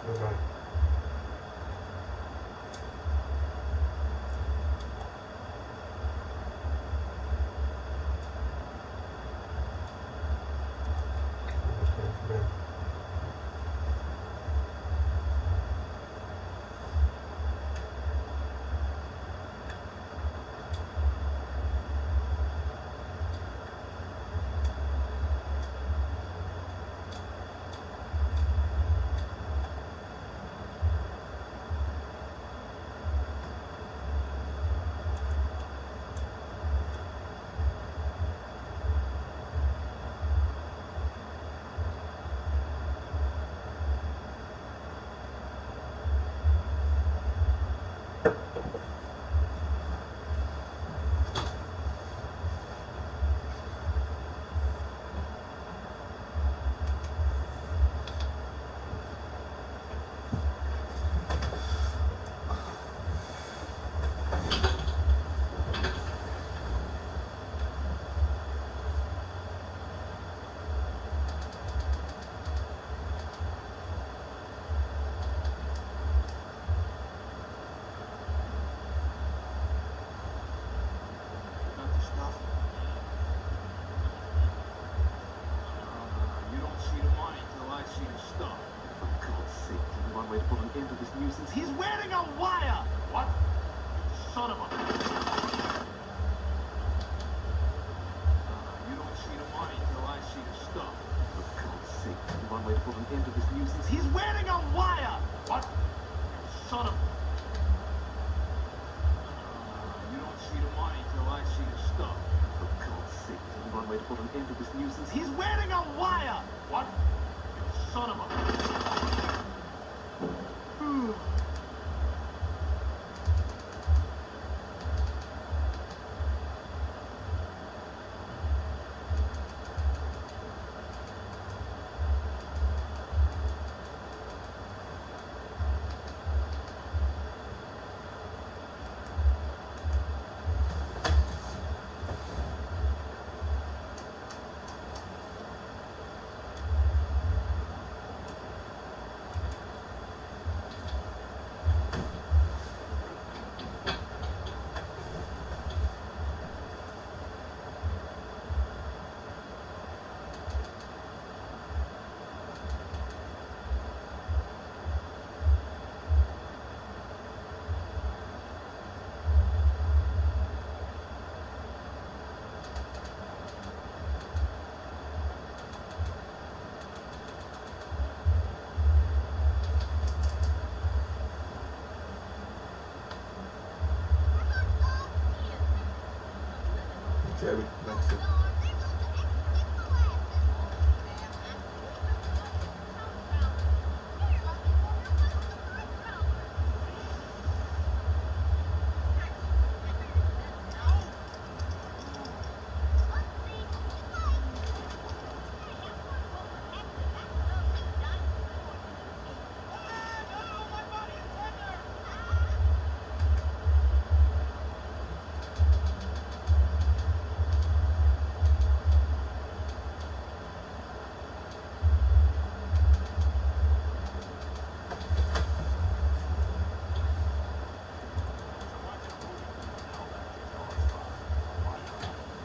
Bye-bye. He's wearing a wire! What? Son of a... You don't see the money till I see the stuff. For God's sake, there's one way to put an end to this nuisance. He's wearing a wire! What? Son of... You don't see the money till I see the stuff. For God's sake, there's one way to put an end to this nuisance. He's wearing a wire! What? Son of a... Jerry, next up.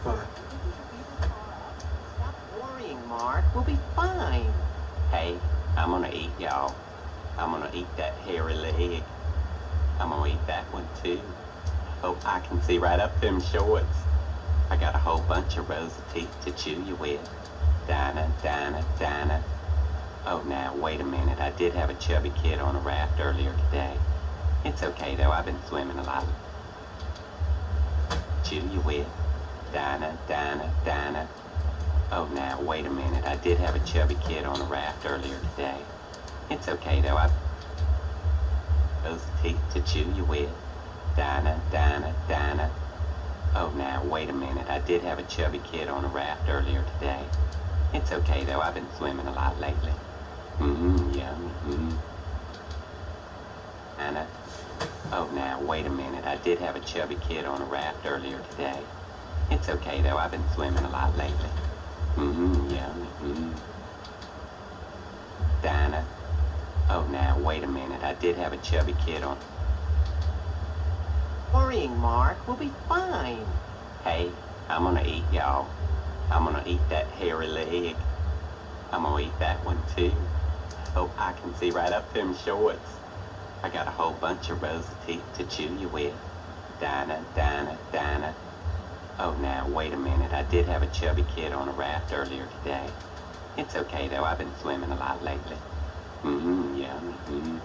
Fine. Stop worrying, Mark. We'll be fine. Hey, I'm gonna eat y'all. I'm gonna eat that hairy leg. I'm gonna eat that one too. Oh, I can see right up them shorts. I got a whole bunch of rows of teeth to chew you with. Dinah, Dinah, Dinah. Oh, now, wait a minute. I did have a chubby kid on a raft earlier today. It's okay, though. I've been swimming a lot. Chew you with. Dinah, Dinah, Dinah. Oh, now, wait a minute. I did have a chubby kid on a raft earlier today. It's okay, though. I've those teeth to chew you with. Dinah, Dinah, Dinah. Oh, now, wait a minute. I did have a chubby kid on a raft earlier today. It's okay, though. I've been swimming a lot lately. Yummy. Dinah. Oh, now, wait a minute. I did have a chubby kid on a raft earlier today. It's okay, though. I've been swimming a lot lately. Yummy. Dinah. Oh, now, wait a minute. I did have a chubby kid on. Worrying, Mark. We'll be fine. Hey, I'm gonna eat y'all. I'm gonna eat that hairy leg. I'm gonna eat that one too. Oh, I can see right up them shorts. I got a whole bunch of rows of teeth to chew you with. Dinah, Dinah, Dinah. Oh, now, wait a minute. I did have a chubby kid on a raft earlier today. It's okay, though. I've been swimming a lot lately. Yummy.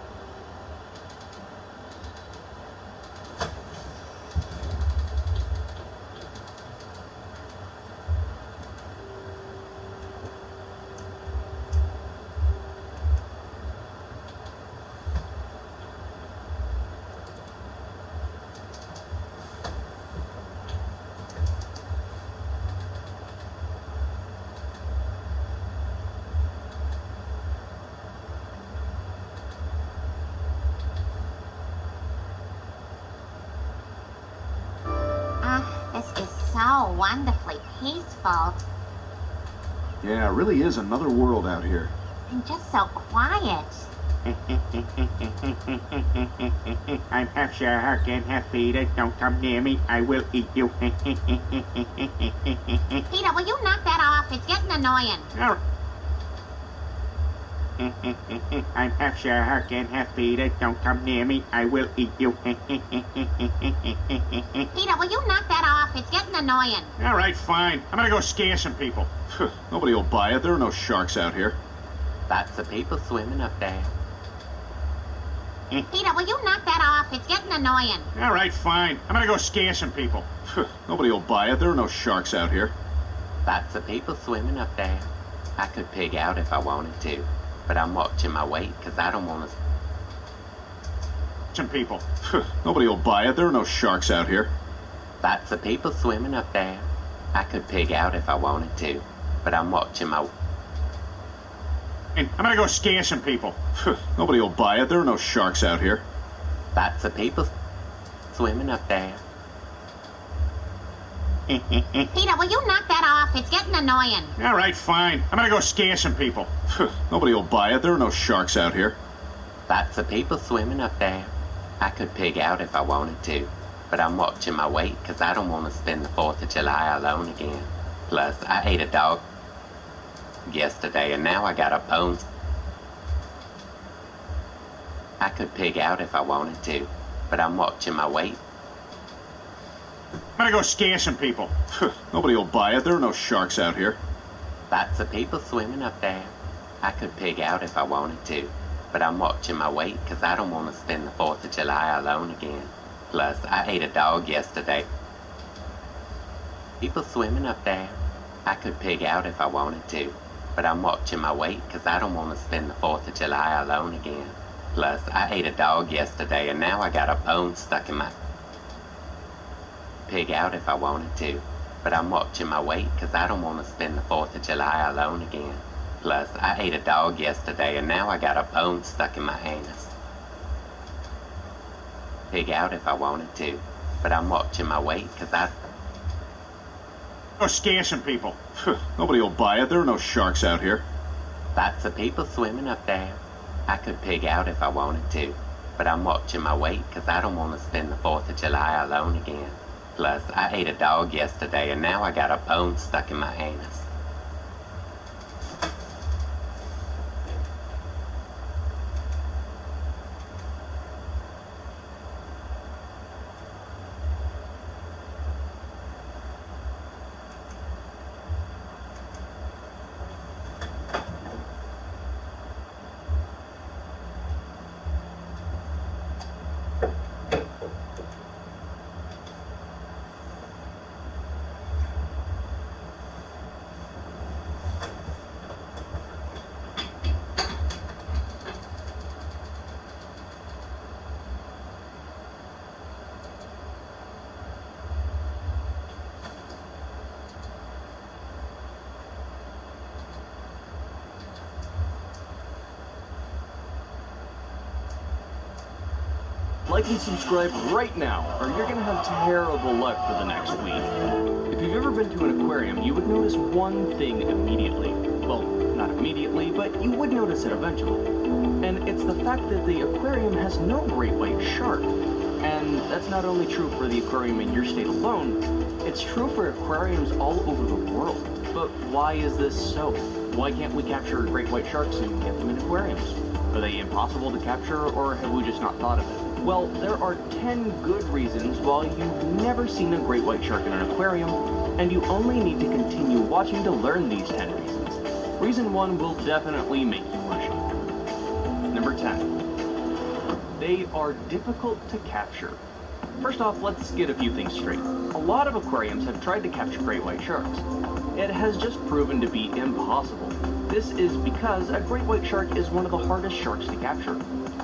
This is so wonderfully peaceful Yeah, it really is another world out here. and just so quiet. I'm half shark and half Peter. Don't come near me, I will eat you. Peter, will you knock that off? It's getting annoying. I'm half shark and half Peter. Don't come near me, I will eat you. Peter, will you knock that off? It's getting annoying. All right, fine. I'm gonna go scare some people. Nobody will buy it. There are no sharks out here. Lots of people swimming up there. Peter, will you knock that off? It's getting annoying. All right, fine. I'm gonna go scare some people. Nobody will buy it. There are no sharks out here. Lots of people swimming up there. I could pig out if I wanted to, but I'm watching my weight because I don't want to. Some people. Nobody will buy it. There are no sharks out here. Lots of people swimming up there. I could pig out if I wanted to, but I'm watching my. I'm gonna go scare some people. Nobody will buy it. There are no sharks out here. Lots of people swimming up there. Peter, will you knock that off? It's getting annoying. All right, fine. I'm gonna go scare some people. Nobody will buy it. There are no sharks out here. Lots of people swimming up there. I could pig out if I wanted to, but I'm watching my weight because I don't want to spend the 4th of July alone again. Plus, I ate a dog yesterday and now I got a bone. I could pig out if I wanted to, but I'm watching my weight. I'm gonna go scare some people. Nobody will buy it. There are no sharks out here. Lots of people swimming up there. I could pig out if I wanted to, but I'm watching my weight because I don't want to spend the 4th of July alone again. Plus, I ate a dog yesterday. People swimming up there. I could pig out if I wanted to, but I'm watching my weight because I don't want to spend the 4th of July alone again. Plus, I ate a dog yesterday and now I got a bone stuck in my. Pig out if I wanted to, but I'm watching my weight because I don't want to spend the 4th of July alone again. Plus, I ate a dog yesterday and now I got a bone stuck in my anus. Pig out if I wanted to, but I'm watching my weight because I. Go scare some people. Nobody will buy it. There are no sharks out here. Lots of people swimming up there. I could pig out if I wanted to, but I'm watching my weight because I don't want to spend the 4th of July alone again. Plus, I ate a dog yesterday and now I got a bone stuck in my anus. Like and subscribe right now, or you're gonna have terrible luck for the next week. If you've ever been to an aquarium, you would notice one thing immediately. Well, not immediately, but you would notice it eventually. and it's the fact that the aquarium has no great white shark. And that's not only true for the aquarium in your state alone, it's true for aquariums all over the world. But why is this so? Why can't we capture great white sharks and get them in aquariums? Are they impossible to capture, or have we just not thought of it? Well, there are 10 good reasons why you've never seen a great white shark in an aquarium, and you only need to continue watching to learn these 10 reasons. Reason 1 will definitely make you mushy. Number 10. They are difficult to capture. First off, let's get a few things straight. A lot of aquariums have tried to capture great white sharks. It has just proven to be impossible. This is because a great white shark is one of the hardest sharks to capture.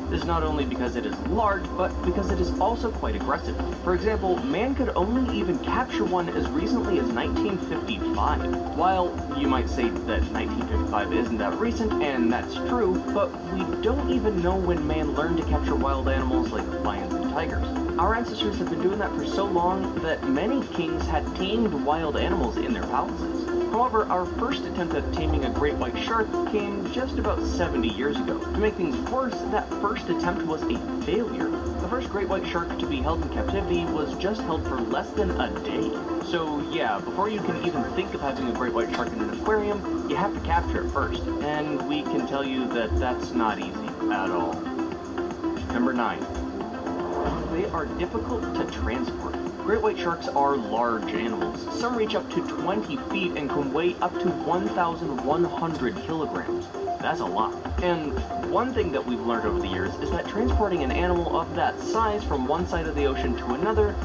This is not only because it is large, but because it is also quite aggressive. For example, man could only even capture one as recently as 1955. While you might say that 1955 isn't that recent, and that's true, but we don't even know when man learned to capture wild animals like lions and tigers. Our ancestors have been doing that for so long that many kings had tamed wild animals in their palaces. However, our first attempt at taming a great white shark came just about 70 years ago. To make things worse, that first attempt was a failure. The first great white shark to be held in captivity was just held for less than a day. So yeah, before you can even think of having a great white shark in an aquarium, you have to capture it first. And we can tell you that that's not easy at all. Number 9. They are difficult to transport. Great white sharks are large animals. Some reach up to 20 feet and can weigh up to 1,100 kilograms. That's a lot. And one thing that we've learned over the years is that transporting an animal of that size from one side of the ocean to another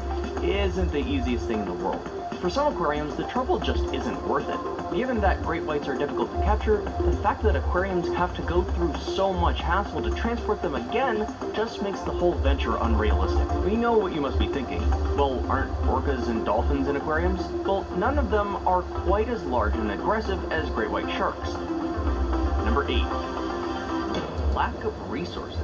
isn't the easiest thing in the world. For some aquariums, the trouble just isn't worth it. Given that great whites are difficult to capture, the fact that aquariums have to go through so much hassle to transport them again just makes the whole venture unrealistic. We know what you must be thinking. Well, aren't orcas and dolphins in aquariums? Well, none of them are quite as large and aggressive as great white sharks. Number 8. Lack of resources.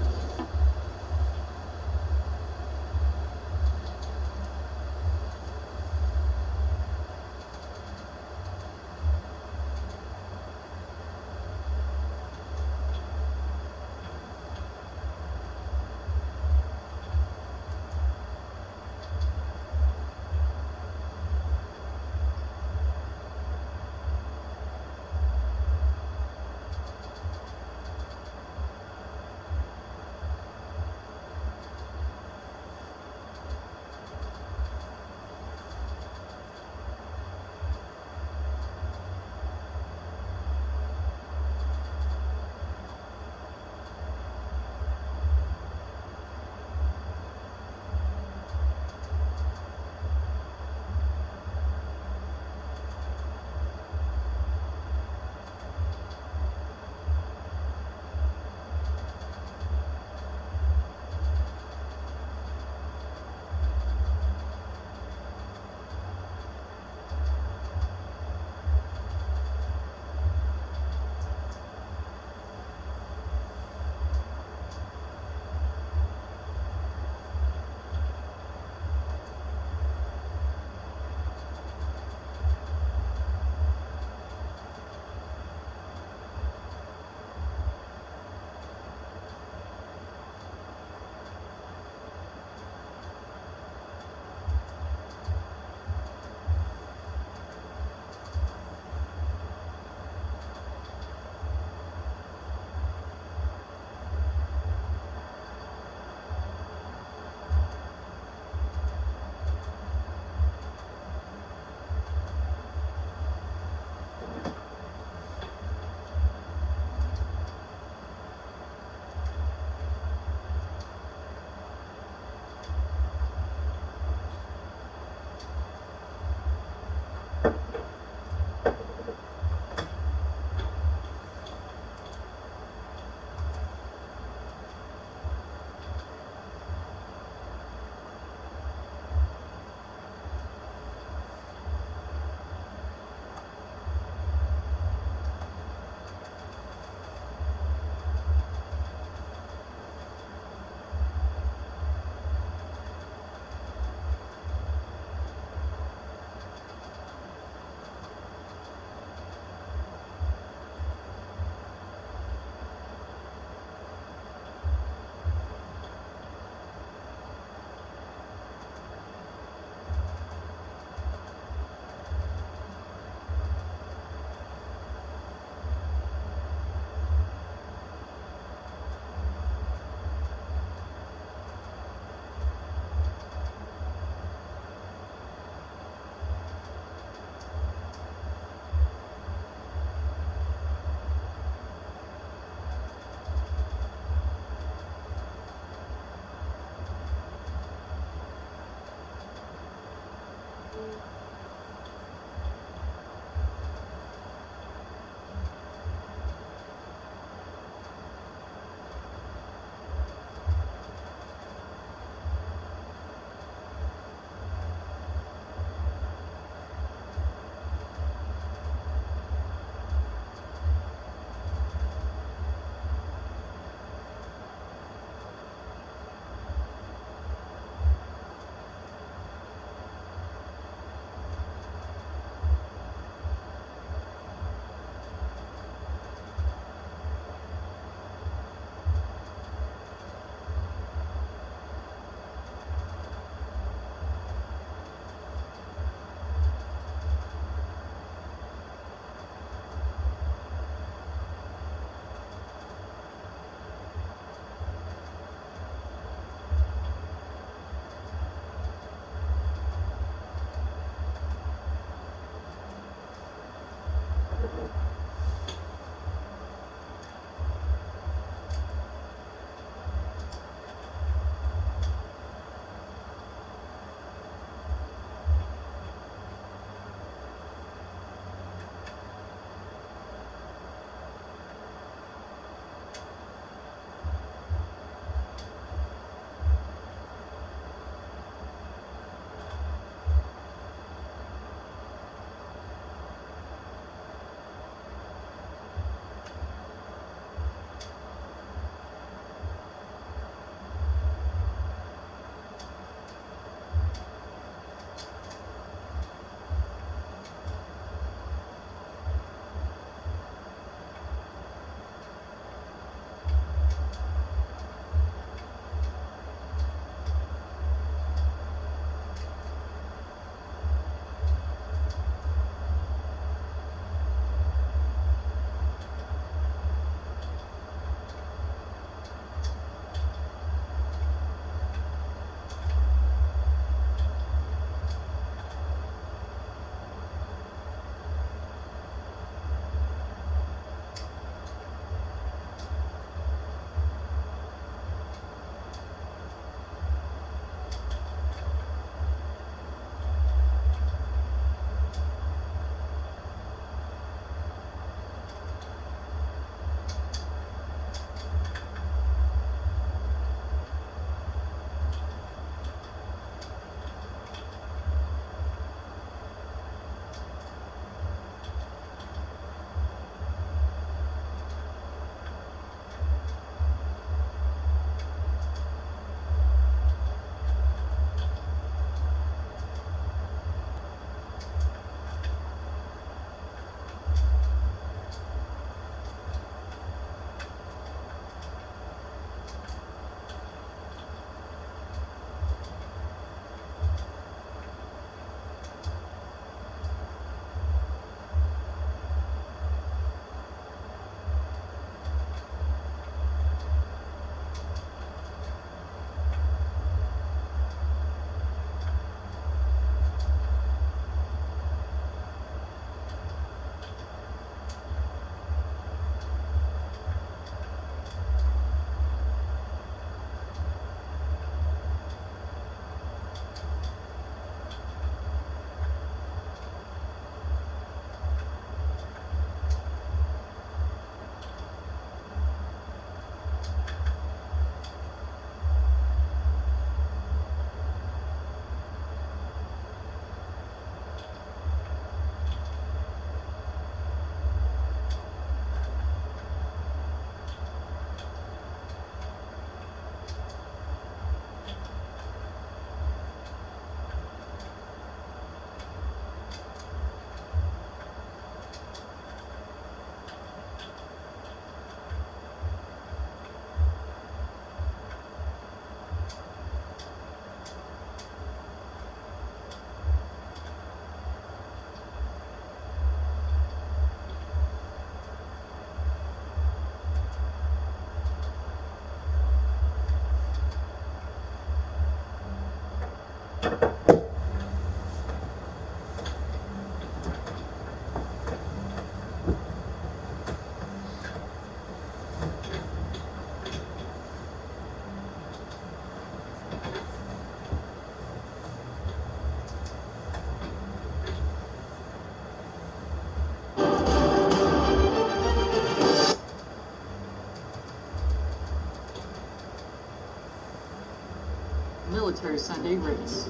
Military Sunday race.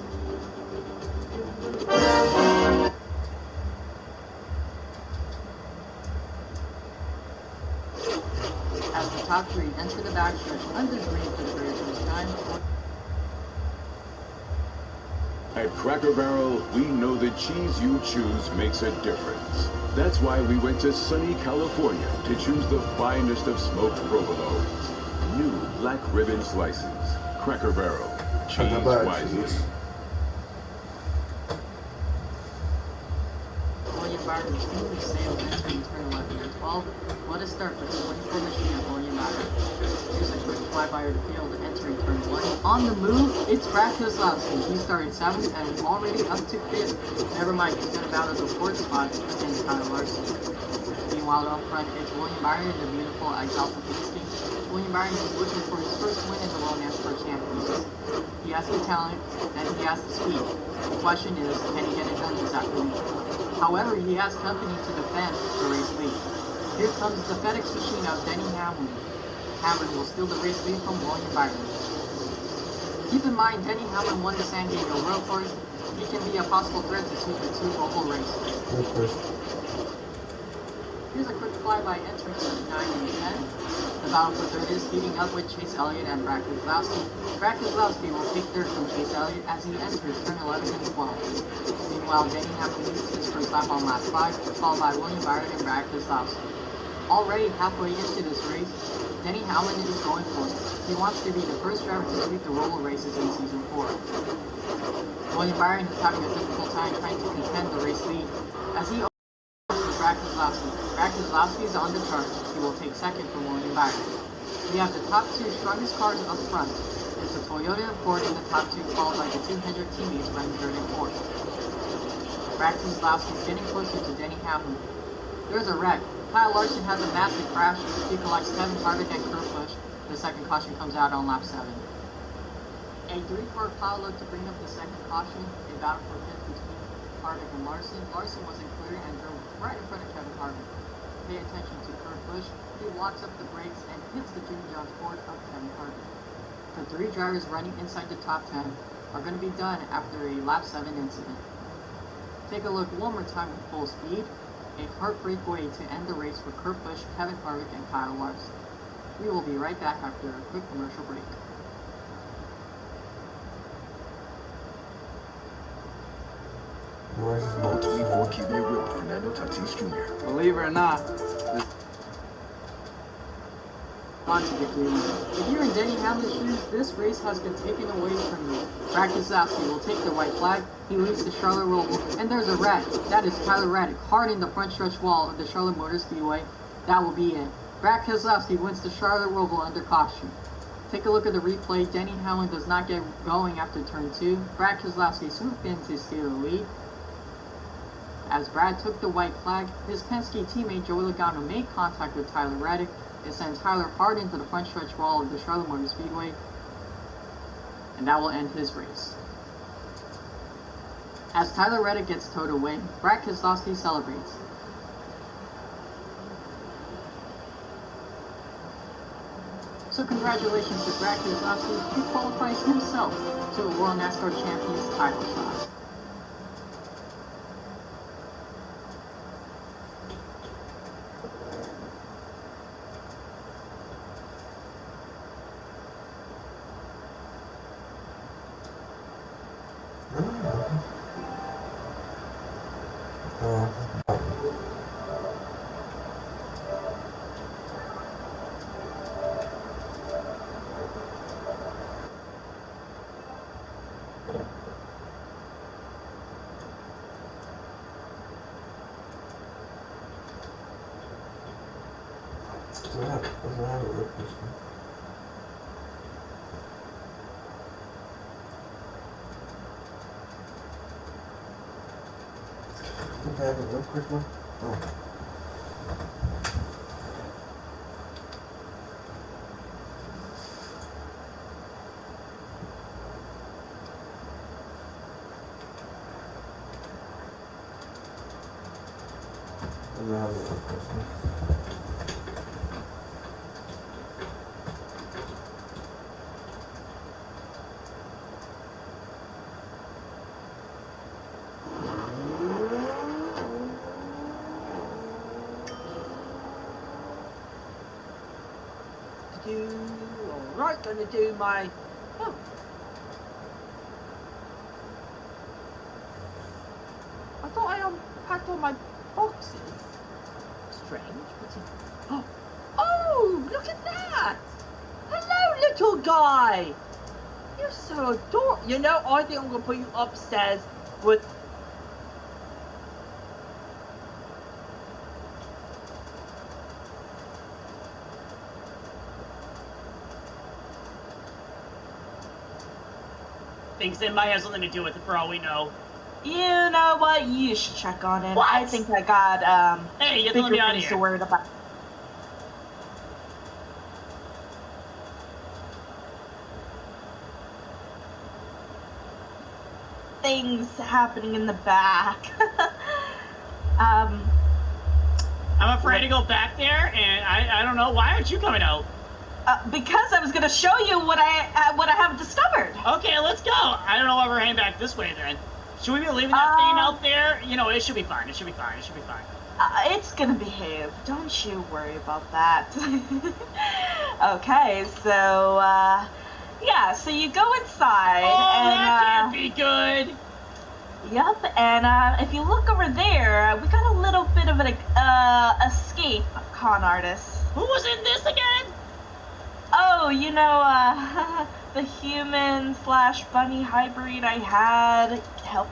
As the top three enter the backstretch under the green for the very first time. At Cracker Barrel, we know the cheese you choose makes a difference. That's why we went to sunny California to choose the finest of smoked provolones. New black ribbon slices. Cracker Barrel. Cheese wisely. William Byron is smoothly sailed entering turn 11 and 12. What a start for the 24 machine of William Byron. Here's a quick flyby of the field entering turn 1. On the move, it's Brad Keselowski. He started 7th and is already up to 5th. Never mind, he's going to battle the 4th spot against Kyle Larson. Meanwhile, up front, it's William Byron in the beautiful Axalta Pasty. William Byron is looking for his first win in the World NASCAR Championships. He has the talent and he has the speed. The question is, can he get it done exactly? However, he has company to defend the race lead. Here comes the FedEx machine of Denny Hamlin. Hamlin will steal the race lead from William Byron. Keep in mind, Denny Hamlin won the San Diego Road Course. He can be a possible threat to sweep the two local races. Here's a quick flyby entering turn 9 and 10. The battle for third is heating up with Chase Elliott and Brad Keselowski. Brad Keselowski will take third from Chase Elliott as he enters turn 11 and 12. Meanwhile, Denny Hamlin leads his first lap on lap 5, followed by William Byron and Brad Keselowski. Already halfway into this race, Denny Hamlin is going for it. He wants to be the first driver to sweep the roller races in Season 4. William Byron is having a difficult time trying to contend the race lead as he Brad Keselowski. Brad Keselowski is on the charge. He will take second from William Byron. We have the top two strongest cars up front. It's a Toyota and Ford in the top two, followed by the two Hendrick teammates running third and fourth. Brad Keselowski is getting closer to Denny Hamlin. There's a wreck. Kyle Larson has a massive crash. He collects Kevin Harvick and Kurt Busch. The second caution comes out on lap 7. A three-car pile load to bring up the second caution. A battle for fifth between Harvick and Larson. Larson wasn't clear and drove right in front of Kevin Harvick. Pay attention to Kurt Busch. He locks up the brakes and hits the Jimmy John's Ford of Kevin Harvick. The three drivers running inside the top 10 are going to be done after a lap 7 incident. Take a look one more time at full speed. A heartbreak way to end the race for Kurt Busch, Kevin Harvick, and Kyle Larson. We will be right back after a quick commercial break. Old 24 cubic whip, Fernando Tatis Jr. Believe it or not, On to victory lane. If you're in Denny Hamlin's shoes, this race has been taken away from you. Brad Keselowski will take the white flag. He leads the Charlotte Roval, and there's a wreck. That is Tyler Reddick, hard in the front stretch wall of the Charlotte Motor Speedway. That will be it. Brad Keselowski wins the Charlotte Roval under caution. Take a look at the replay. Denny Hamlin does not get going after turn 2. Brad Keselowski swooped in to steal the lead. As Brad took the white flag, his Penske teammate Joey Logano made contact with Tyler Reddick. It sends Tyler hard into the front stretch wall of the Charlotte Motor Speedway, and that will end his race. As Tyler Reddick gets towed away, Brad Keselowski celebrates. So congratulations to Brad Keselowski, who qualifies himself to a World NASCAR Champions title shot. Alright, gonna do my... Oh. I thought I unpacked all my boxes. Strange, but... Oh, look at that! Hello, little guy! You're so adorable. You know, I think I'm gonna put you upstairs with... Thinks it might have something to do with it for all we know. You know what? You should check on it. What? I think I got, Hey, you bigger let me out of things here. to worry about. Things happening in the back. I'm afraid to go back there, and I don't know. Why aren't you coming out? Because I was gonna show you what I have discovered. Okay, let's go. I don't know why we're heading back this way then. Should we be leaving that thing out there? You know, it should be fine. It should be fine. It should be fine. It's gonna behave. Don't you worry about that. Okay, so yeah, so you go inside. Oh, and, that can't be good. Yep, and if you look over there, we got a little bit of an escape con artist. Who was in this again? Oh, you know, the human/bunny hybrid I had. Help.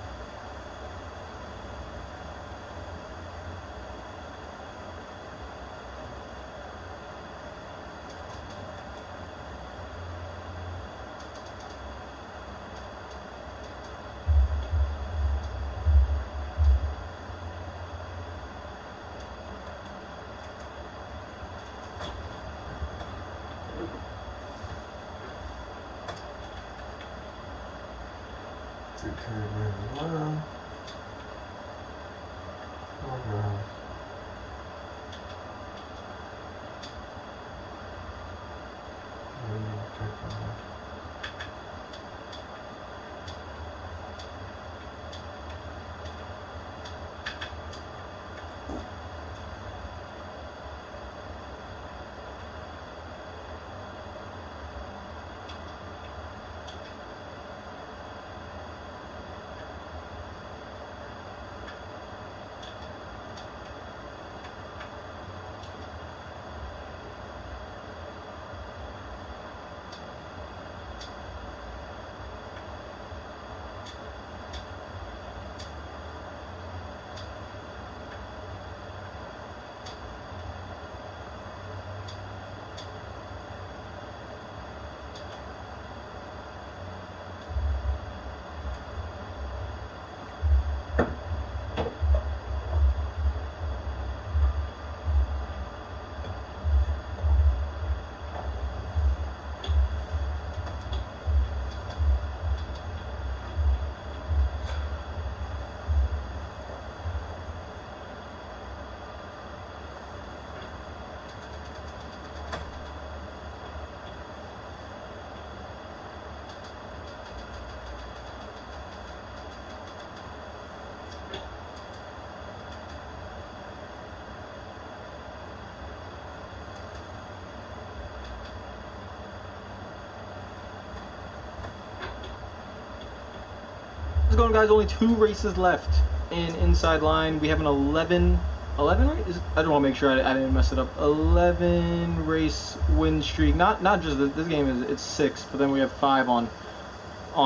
How's it going, guys? Only 2 races left in Inside Line. We have an 11 right? I just want to make sure I didn't mess it up. 11 race win streak. Not just this game it's 6, but then we have 5 on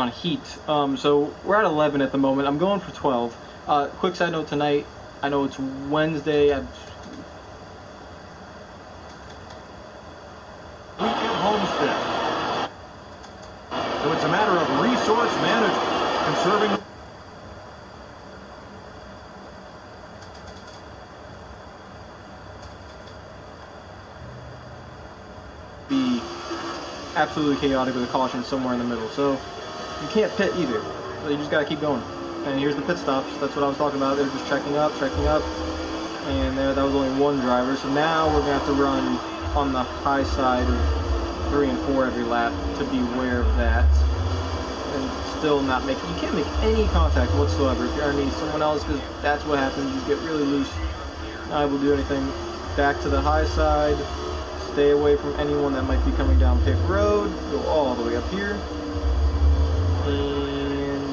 Heat. So we're at 11 at the moment. I'm going for 12. Quick side note tonight. I know it's Wednesday. Weekend homestead. So it's a matter of resource management, conserving. Be absolutely chaotic with a caution somewhere in the middle. So you can't pit either. So you just gotta keep going. And here's the pit stops. That's what I was talking about. They're just checking up. And there, that was only 1 driver. So now we're gonna have to run on the high side of 3 and 4 every lap to be aware of that. And still not make, you can't make any contact whatsoever if you're underneath someone else, because that's what happens. You get really loose, not able to do anything. Back to the high side, stay away from anyone that might be coming down pit road, go all the way up here, and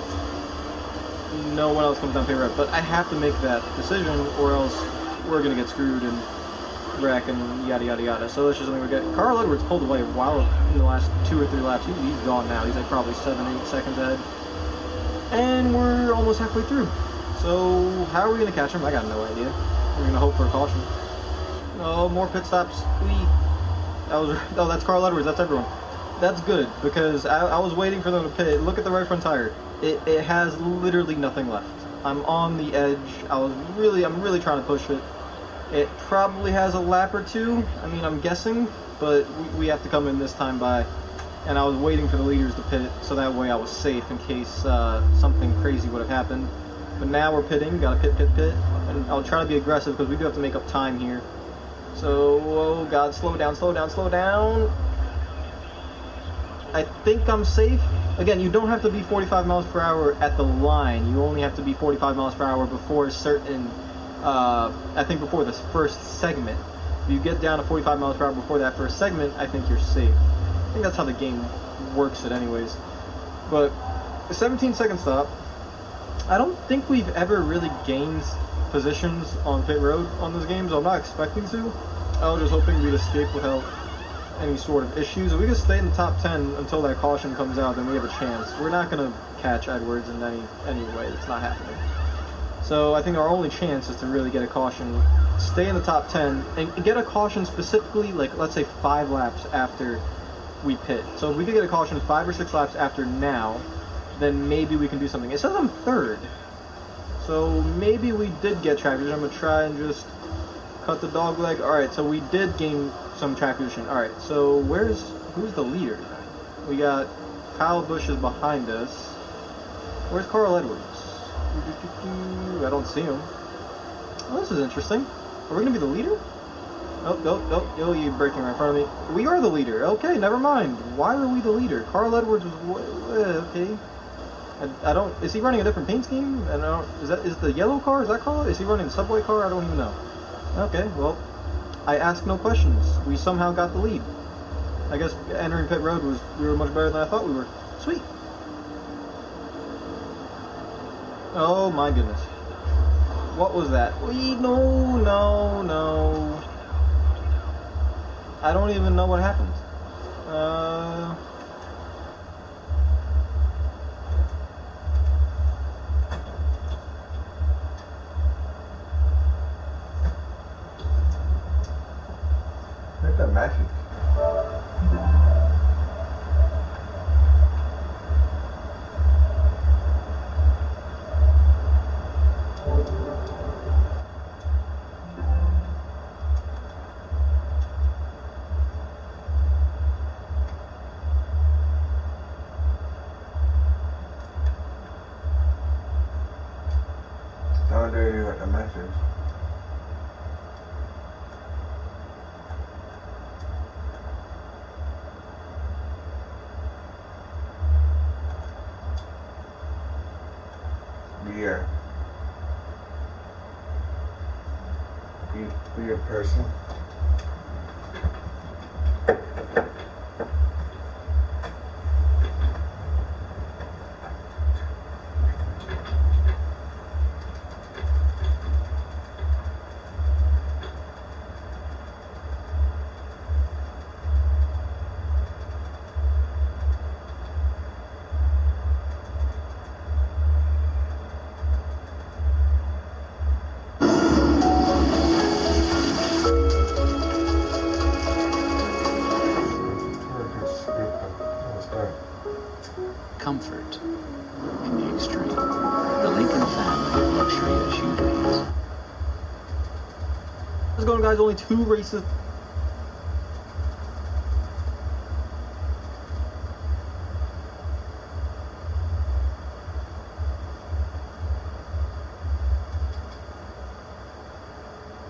no one else comes down pit road. But I have to make that decision, or else we're gonna get screwed and wreck and yada yada yada. So that's just something we get. Carl Edwards pulled away a while in the last 2 or 3 laps. He's gone now. He's like probably 7-8 seconds ahead, and we're almost halfway through. So how are we gonna catch him? I got no idea. We're gonna hope for a caution. Oh, more pit stops. Oh, that's Carl Edwards. That's everyone. That's good, because I was waiting for them to pit. Look at the right front tire. It has literally nothing left. I'm on the edge. I'm really trying to push it. It probably has a lap or two. I mean, I'm guessing, but we have to come in this time by. And I was waiting for the leaders to pit, so that way I was safe in case something crazy would have happened. But now we're pitting. Gotta pit. And I'll try to be aggressive because we do have to make up time here. So, oh god, slow down. I think I'm safe. Again, you don't have to be 45 miles per hour at the line. You only have to be 45 miles per hour before a certain, I think before this first segment. If you get down to 45 miles per hour before that first segment, I think you're safe. I think that's how the game works it anyways. But, the 17-second stop, I don't think we've ever really gained positions on pit road on this game, so I'm not expecting to. I was just hoping we'd escape without any sort of issues. If we can stay in the top 10 until that caution comes out, then we have a chance. We're not going to catch Edwards in any way. It's not happening. So I think our only chance is to really get a caution, stay in the top 10, and get a caution specifically, like, let's say 5 laps after we pit. So if we could get a caution 5 or 6 laps after now, then maybe we can do something. It says I'm 3rd. So maybe we did get track position. I'm going to try and just cut the dog leg. Alright, so we did gain some track position. Alright, so who's the leader? We got Kyle Busch is behind us. Where's Carl Edwards? I don't see him. Oh, this is interesting. Are we going to be the leader? Oh, you're braking right in front of me. We are the leader. Okay, never mind. Why are we the leader? Carl Edwards was... okay. I don't... Is he running a different paint scheme? And I don't... Is the yellow car? Is that car? Is he running the subway car? I don't even know. Okay, well, I ask no questions. We somehow got the lead. I guess entering pit road we were much better than I thought we were. Sweet. Oh my goodness. What was that? No. I don't even know what happened. Look at magic. How do you got the message? Yeah. Be a person. Comfort in the extreme. The Lincoln family of luxury as you dreams. Let's go, guys. Only 2 races.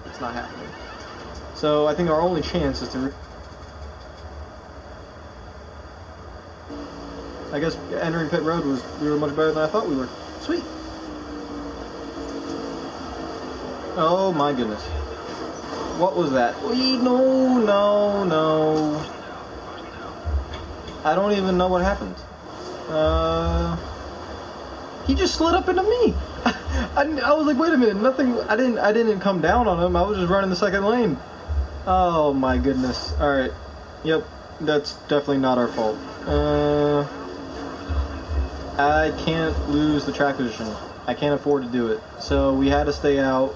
It's not happening. So I think our only chance is to... I guess entering pit road we were much better than I thought we were. Sweet. Oh my goodness. What was that? No. I don't even know what happened. He just slid up into me. I was like, wait a minute, nothing. I didn't come down on him. I was just running the second lane. Oh my goodness. All right. Yep. That's definitely not our fault. I can't lose the track position. I can't afford to do it. So we had to stay out.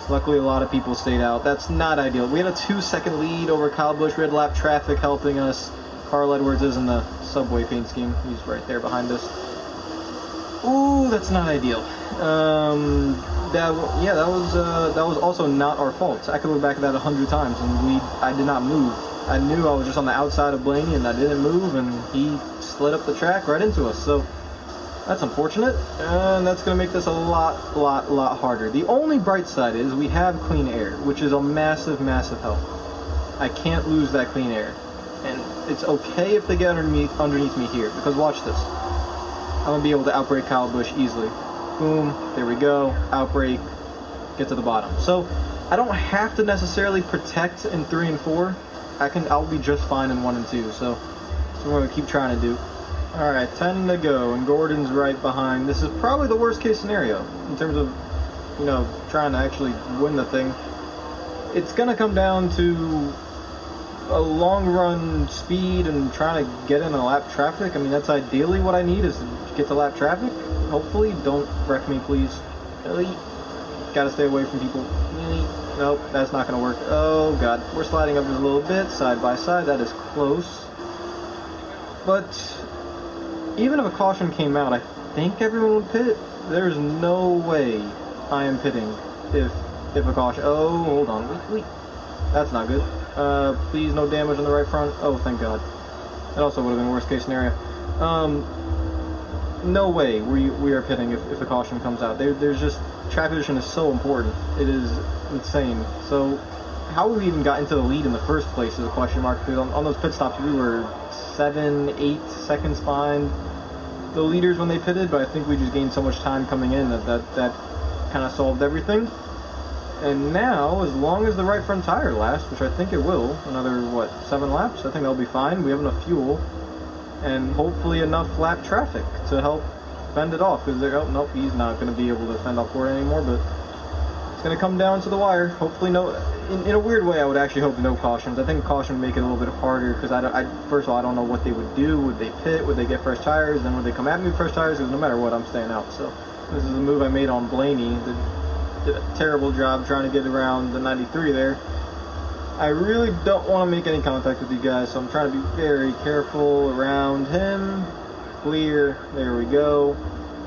Luckily, a lot of people stayed out. That's not ideal. We had a 2-second lead over Kyle Busch. We had lap traffic helping us. Carl Edwards is in the subway paint scheme. He's right there behind us. Ooh, that's not ideal. That was also not our fault. I could look back at that 100 times, and I did not move. I knew I was just on the outside of Blaney, and I didn't move, and he slid up the track right into us. So that's unfortunate, and that's going to make this a lot harder. The only bright side is we have clean air, which is a massive help. I can't lose that clean air, and it's okay if they get underneath me here, because watch this. I'm going to be able to outbrake Kyle Busch easily. Boom, there we go, outbrake, get to the bottom. So I don't have to necessarily protect in 3 and 4. I'll be just fine in 1 and 2, so that's what we're going to keep trying to do. Alright, 10 to go, and Gordon's right behind. This is probably the worst case scenario in terms of, trying to actually win the thing. It's going to come down to a long run speed and trying to get in a lap traffic. I mean, that's ideally what I need, is to get to lap traffic. Hopefully, don't wreck me, please. Really? Gotta stay away from people. Really? Nope, that's not gonna work. Oh god, we're sliding up just a little bit, side by side. That is close. But even if a caution came out, I think everyone would pit. There's no way I am pitting if a caution. Oh, hold on. Wait. That's not good. Please, no damage on the right front. Oh, thank God. That also would have been worst case scenario. No way we are pitting if a caution comes out. There's just, track position is so important. It is insane. So how we even got into the lead in the first place is a question mark. Because on those pit stops we were 7-8 seconds behind the leaders when they pitted, but I think we just gained so much time coming in that kind of solved everything. And now, as long as the right front tire lasts, which I think it will, another, 7 laps? I think that'll be fine. We have enough fuel, and hopefully enough lap traffic to help fend it off. Because oh, nope, he's not going to be able to fend off Gordon anymore, but it's going to come down to the wire. Hopefully no, in a weird way, I would actually hope no cautions. I think caution would make it a little bit harder, because first of all, I don't know what they would do. Would they pit? Would they get fresh tires? Then would they come at me with fresh tires? Because no matter what, I'm staying out. So this is a move I made on Blaney. Did a terrible job trying to get around the 93 there. I really don't want to make any contact with you guys, so I'm trying to be very careful around him. Clear, there we go.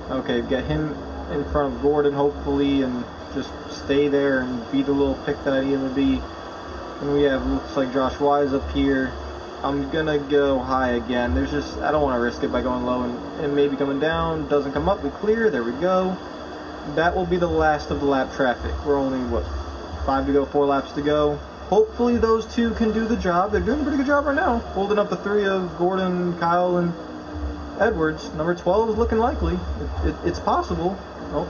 Okay, get him in front of Gordon, hopefully, and just stay there and be the little pick that I need him to be. And we have, looks like Josh Wise up here. I'm gonna go high again. I don't want to risk it by going low and maybe coming down. Doesn't come up, we clear, there we go. That will be the last of the lap traffic. We're only, 5 to go, 4 laps to go. Hopefully those two can do the job. They're doing a pretty good job right now, holding up the 3 of Gordon, Kyle, and Edwards. Number 12 is looking likely. It's possible. Oh,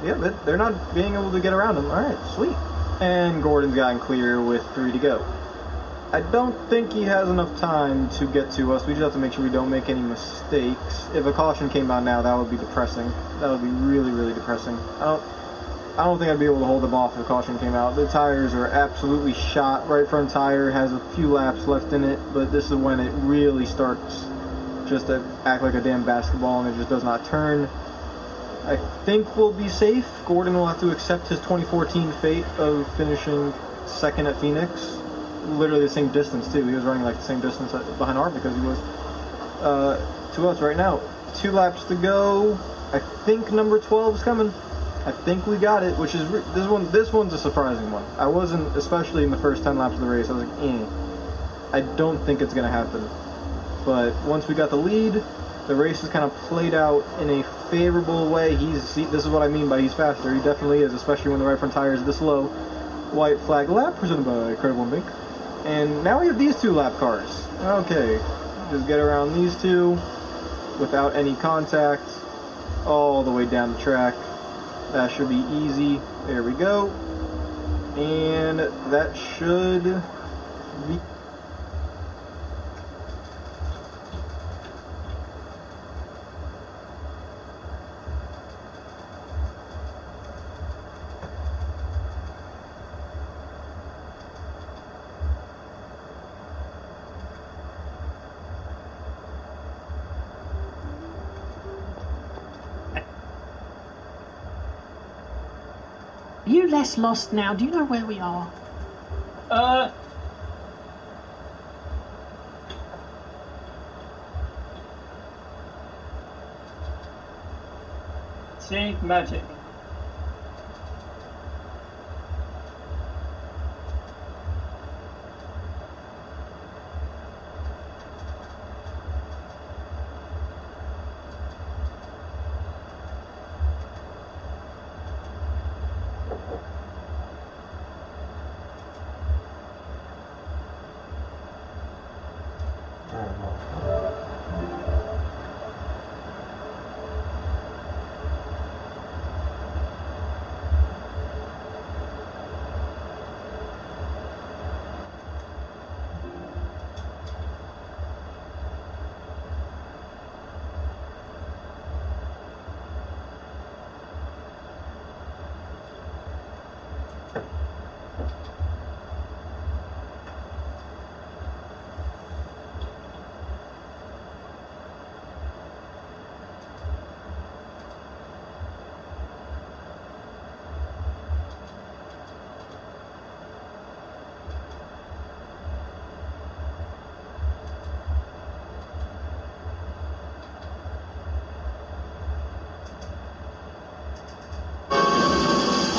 yeah, but they're not being able to get around him. All right, sweet. And Gordon's gotten clear with 3 to go. I don't think he has enough time to get to us. We just have to make sure we don't make any mistakes. If a caution came out now, that would be depressing. That would be really, really depressing. I don't think I'd be able to hold them off if a caution came out. The tires are absolutely shot. Right front tire has a few laps left in it, but this is when it really starts just to act like a damn basketball and it just does not turn. I think we'll be safe. Gordon will have to accept his 2014 fate of finishing second at Phoenix. Literally the same distance too. He was running like the same distance behind Art because he was to us right now. 2 laps to go. I think number 12 is coming. I think we got it, which is this one's a surprising one. I wasn't, especially in the first 10 laps of the race, I was like, I don't think it's gonna happen. But once we got the lead, the race is kind of played out in a favorable way. This is what I mean by he's faster. He definitely is, especially when the right front tire is this low. White flag lap presented by Incredible Mink. And now we have these 2 lap cars. Okay, just get around these 2 without any contact all the way down the track. That should be easy. There we go. And that should be... Are you less lost now? Do you know where we are? Say magic.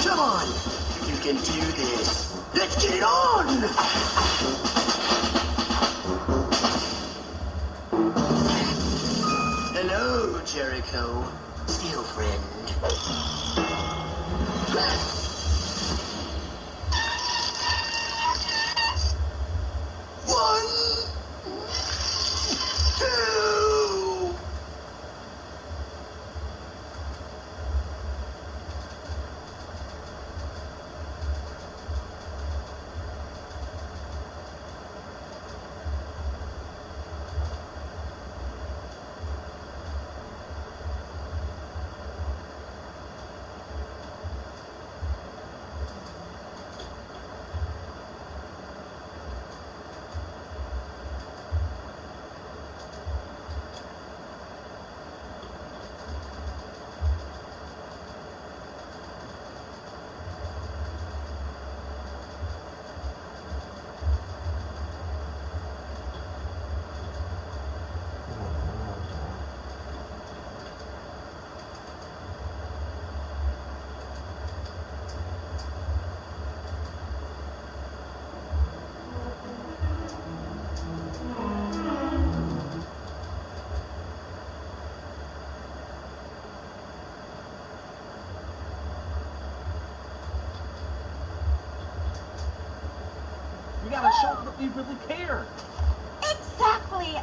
Come on! You can do this! Let's get it on! Hello, Jericho. Steel friend. We gotta show them that we really care. Exactly.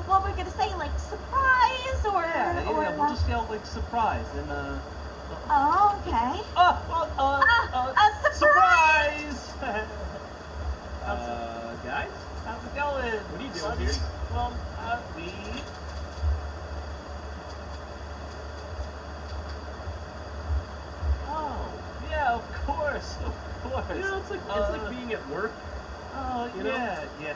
What we're gonna say, like surprise or? Yeah, we'll just yell like surprise and Oh, okay. Surprise! Guys, how's it going? What are you doing here? Well, we. Oh, yeah, of course. You know, it's like being at work. Oh, you know? Yeah.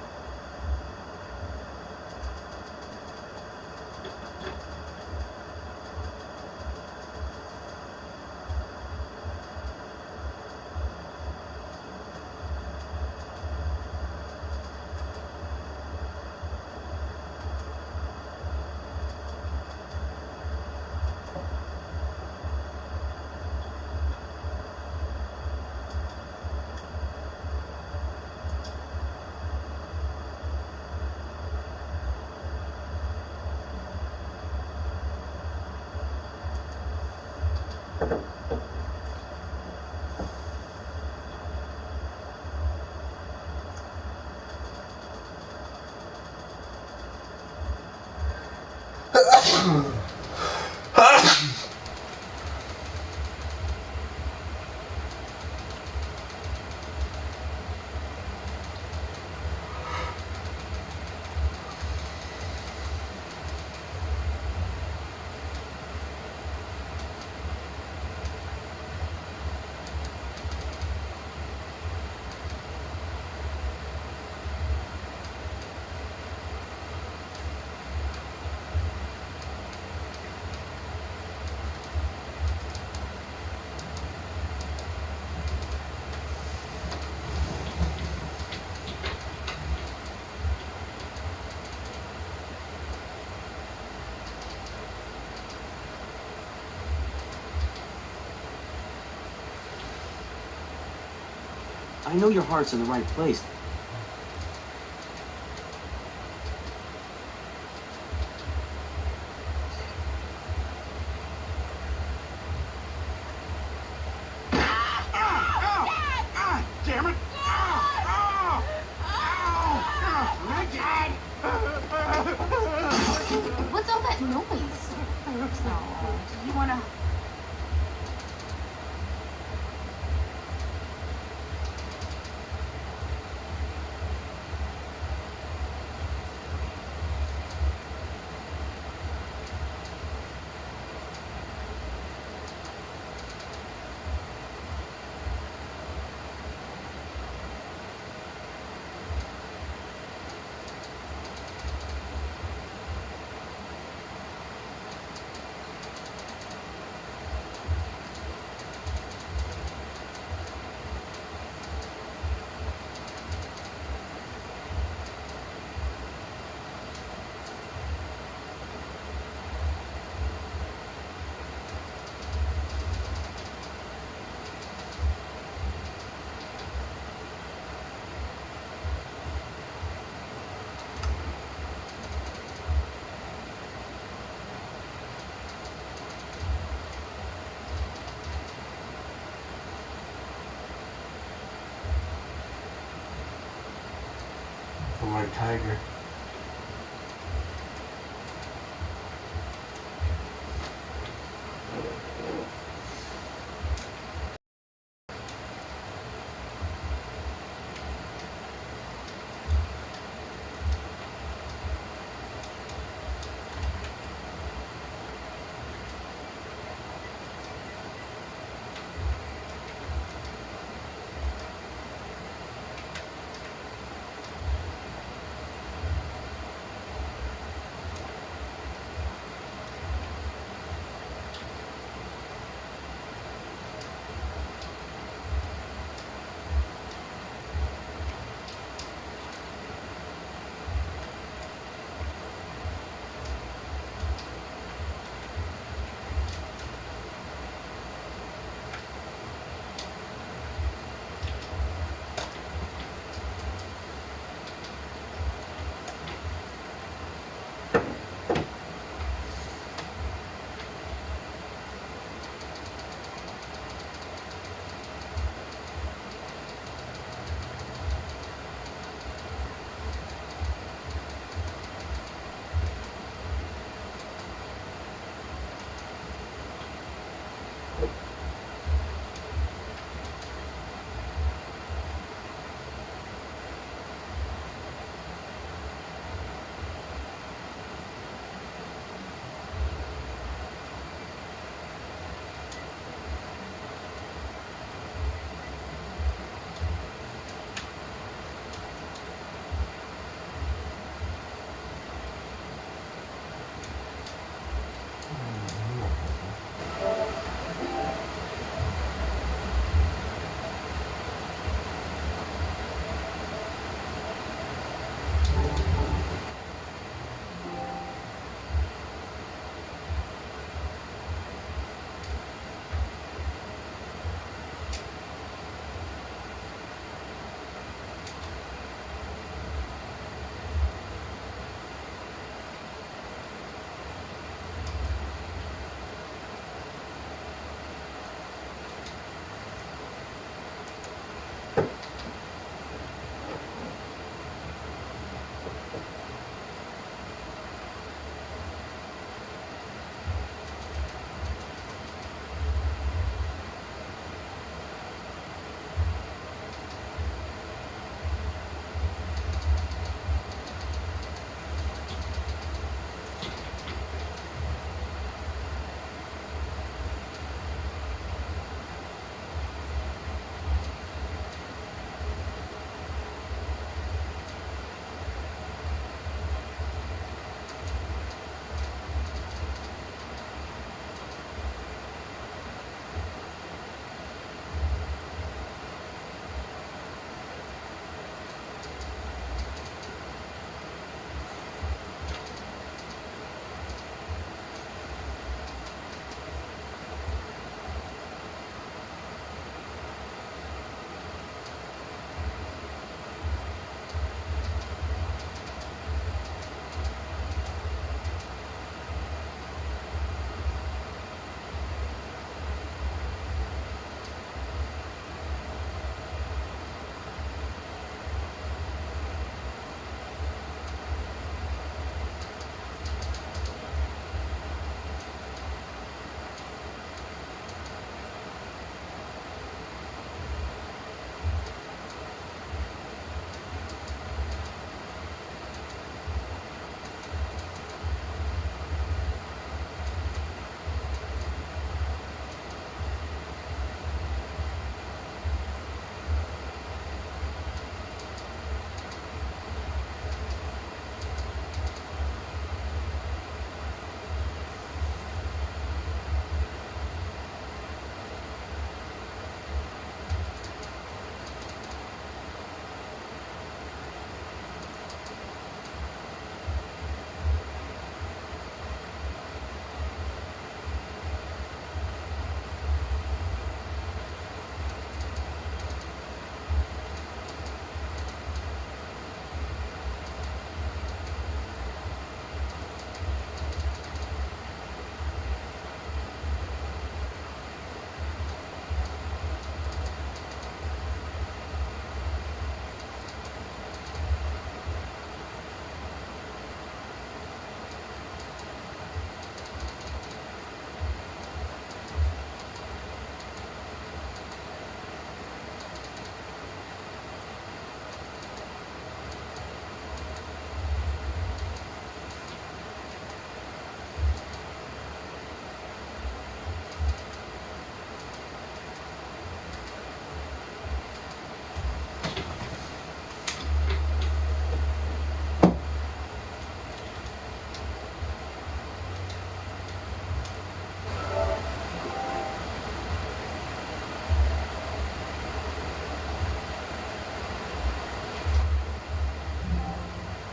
I know your heart's in the right place. Damn it! What's all that noise? Oh, do you wanna... For my tiger.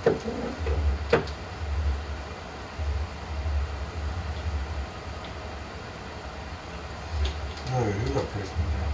No, who's that person now?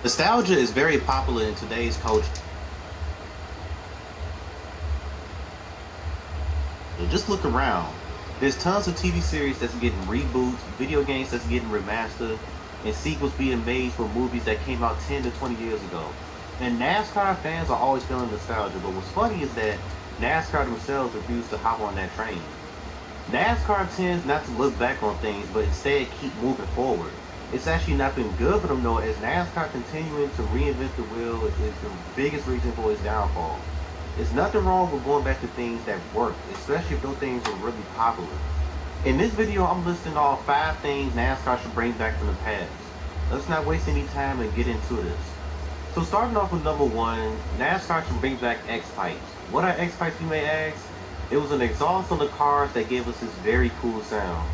Nostalgia is very popular in today's culture. Just look around. There's tons of TV series that's getting reboots, video games that's getting remastered, and sequels being made for movies that came out 10 to 20 years ago. And NASCAR fans are always feeling nostalgia, but what's funny is that NASCAR themselves refuse to hop on that train. NASCAR tends not to look back on things, but instead keep moving forward. It's actually not been good for them though, as NASCAR continuing to reinvent the wheel is the biggest reason for its downfall. There's nothing wrong with going back to things that work, especially if those things are really popular. In this video, I'm listing all 5 things NASCAR should bring back from the past. Let's not waste any time and get into this. So starting off with number 1, NASCAR should bring back X-Pipes. What are X-Pipes, you may ask? It was an exhaust on the cars that gave us this very cool sound.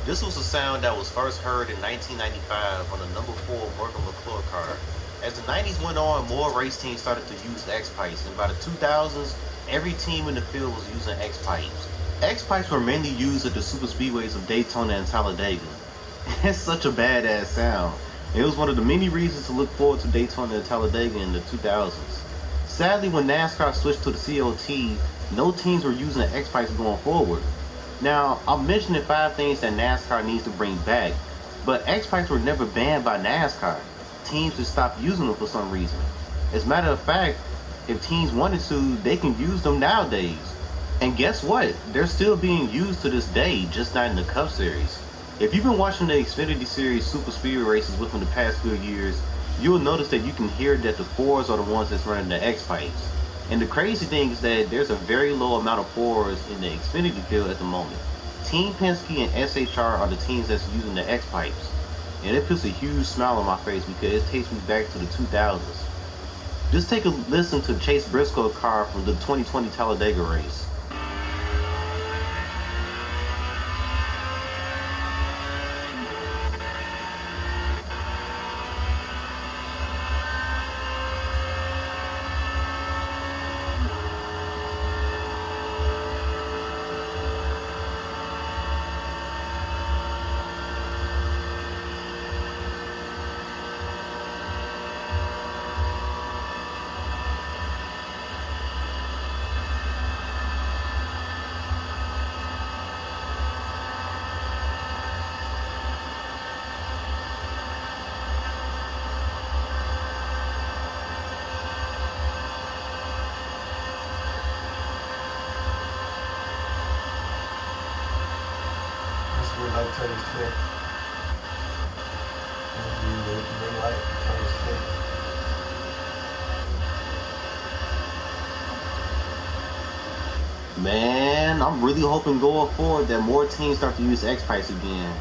This was a sound that was first heard in 1995 on the number 4 Morgan McClure car. As the 90s went on, more race teams started to use X-Pipes, and by the 2000s, every team in the field was using X-Pipes. X-Pipes were mainly used at the super speedways of Daytona and Talladega. It's such a badass sound. It was one of the many reasons to look forward to Daytona and Talladega in the 2000s. Sadly, when NASCAR switched to the COT, no teams were using the X-Pipes going forward. Now, I'm mentioning 5 things that NASCAR needs to bring back, but X-Pipes were never banned by NASCAR. Teams just stopped using them for some reason. As a matter of fact, if teams wanted to, they can use them nowadays. And guess what? They're still being used to this day, just not in the Cup Series. If you've been watching the Xfinity Series Super Speedway races within the past few years, you'll notice that you can hear that the 4s are the ones that's running the X-Pipes. And the crazy thing is that there's a very low amount of 4s in the Xfinity field at the moment. Team Penske and SHR are the teams that's using the X-Pipes. And it puts a huge smile on my face because it takes me back to the 2000s. Just take a listen to Chase Briscoe's car from the 2020 Talladega race. Light turns clear. And the green light turns clear. Man, I'm really hoping going forward that more teams start to use X-Price again.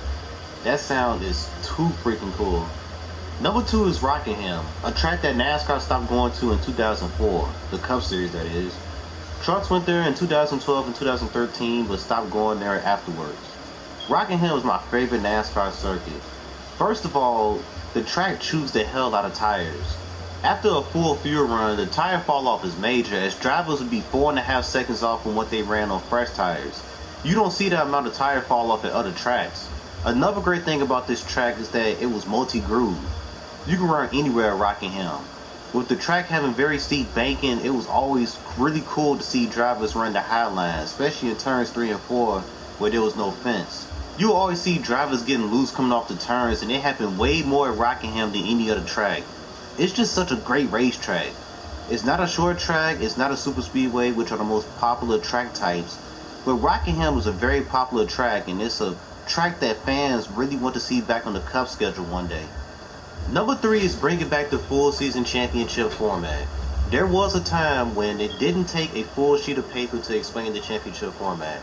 That sound is too freaking cool. Number 2 is Rockingham, a track that NASCAR stopped going to in 2004, the Cup Series that is. Trucks went there in 2012 and 2013, but stopped going there afterwards. Rockingham was my favorite NASCAR circuit. First of all, the track chews the hell out of tires. After a full fuel run, the tire fall off is major, as drivers would be 4.5 seconds off from what they ran on fresh tires. You don't see that amount of tire fall off at other tracks. Another great thing about this track is that it was multi-groove. You can run anywhere at Rockingham. With the track having very steep banking, it was always really cool to see drivers run the high line, especially in turns 3 and 4 where there was no fence. You always see drivers getting loose coming off the turns, and it happened way more at Rockingham than any other track. It's just such a great racetrack. It's not a short track, it's not a super speedway, which are the most popular track types, but Rockingham was a very popular track, and it's a track that fans really want to see back on the Cup schedule one day. Number 3 is bringing back the full season championship format. There was a time when it didn't take a full sheet of paper to explain the championship format.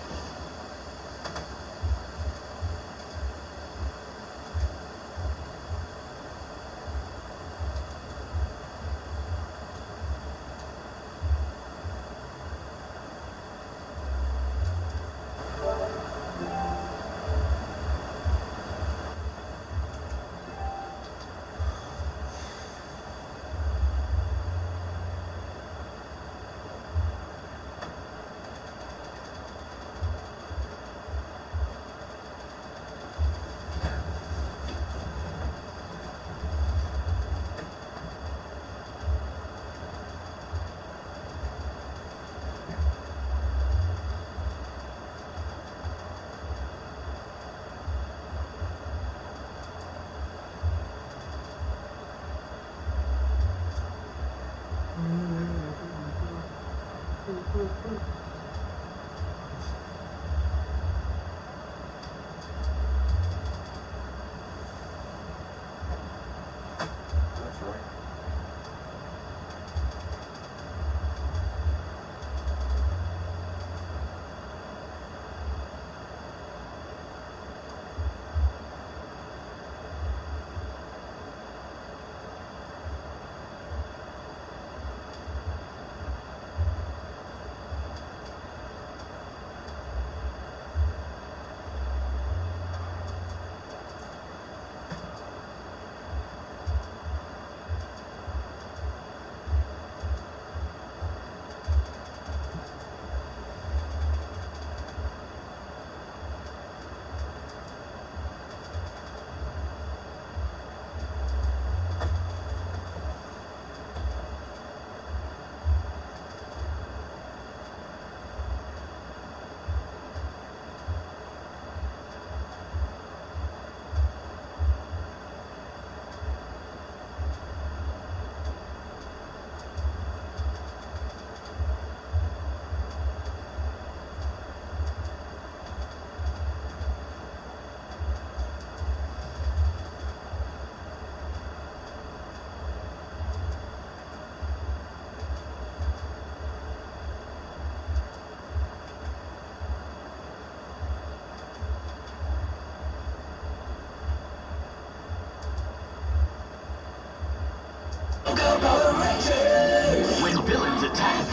When villains attack,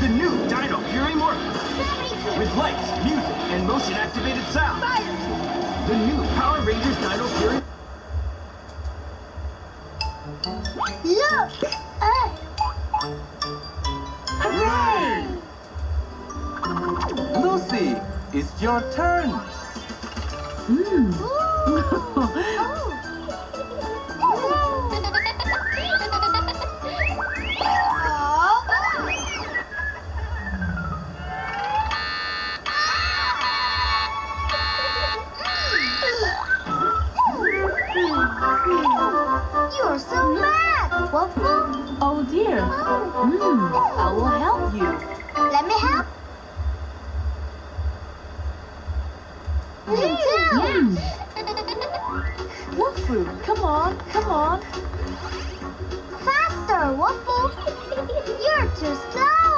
the new Dino Fury Morphin with lights, music, and motion-activated sound. The new Power Rangers Dino Fury. Look! Hooray! Lucy, it's your turn. You're so bad, Waffle. Oh dear. I will help you. Let me help. Me too. Waffle, come on, come on. Faster, Waffle. You're too slow.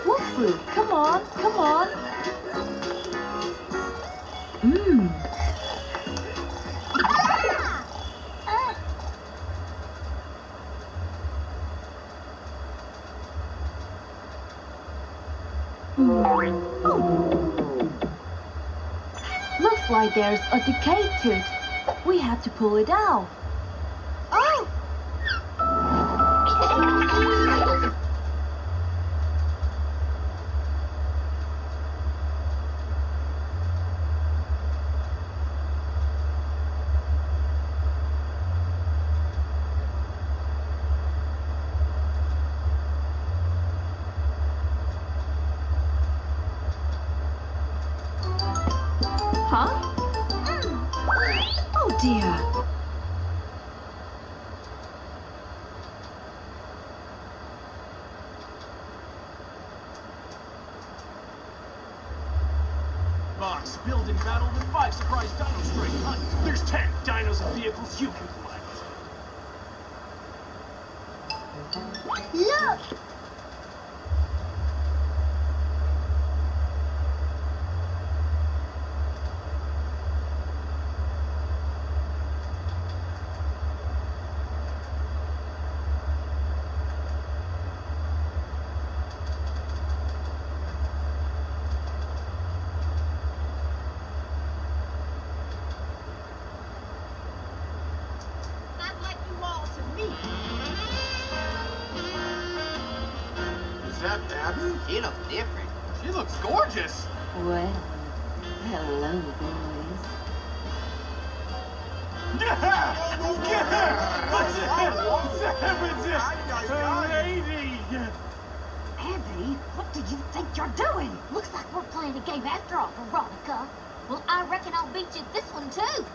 Wolfru, come on, come on. Mmm. Looks like there's a decayed tooth. We have to pull it out. Oh! Huh? Oh dear. Box, build and battle with 5 surprise dino strike hunt. There's 10 dinos and vehicles you can collect. Look! I'd like you all to meet. Is that Abby? She looks different. She looks gorgeous. Well, hello, boys. Lady! Abby, what do you think you're doing? Looks like we're playing a game after all, Veronica. Well, I reckon I'll beat you at this one, too.